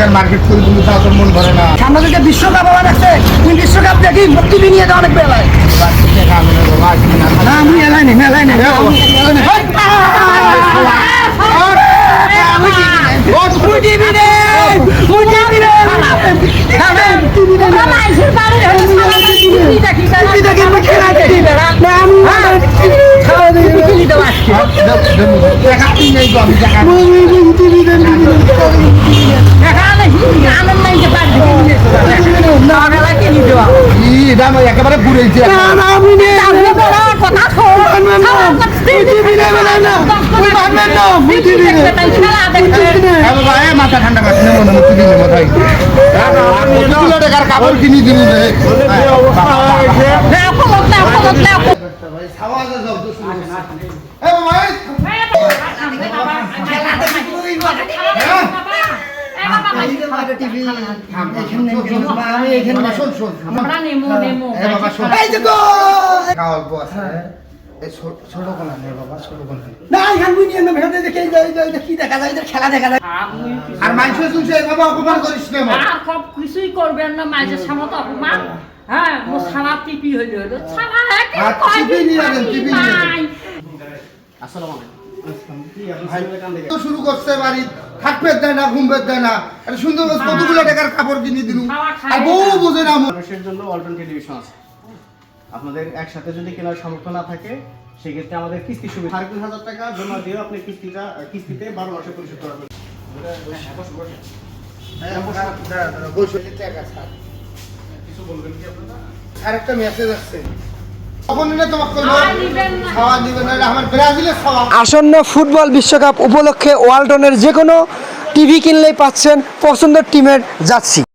টাকার মার্কেট করে তুমি তাও তোর মন ভরে না। সামনে থেকে বিশ্বকাপ আবার আছে, তুমি বিশ্বকাপ দেখি টিভি নিয়ে যাও অনেক বেলায়। না আমি এলাই নেই, মেলাই নেই। একেবারে ঘুরেছি মাথা ঠান্ডা করছে মনে মাথায় টাকার কাপড় কিনে দিল খেলা দেখা যায় আর মানুষের শুনছে এভাবে অপমান করিস না সব কিছুই করবেন না মাঝে সামনে তো অপমান হ্যাঁ মো সারা টিপি হইলো সারা শুরু করছে বাড়ি থাকবে দেয় না ঘুমবে দেয় না সুন্দর কতগুলো টাকার কাপড় কিনে দিল আর বউ বোঝে না মানুষের জন্য অল্টারনেটিভ টেলিভিশন আছে। আপনাদের একসাথে যদি কেনার সামর্থ্য না থাকে সেক্ষেত্রে আমাদের কিস্তি সুবিধা 3,500 টাকা জমা দিয়ে আপনি কিস্তিতে 12 মাসে পরিশোধ করবেন। কিছু বলবেন কি আপনারা? আরেকটা মেসেজ আসছে আসন্ন ফুটবল বিশ্বকাপ উপলক্ষে ওয়ালটনের যে কোনো টিভি কিনলেই পাচ্ছেন পছন্দের টিমের জার্সি।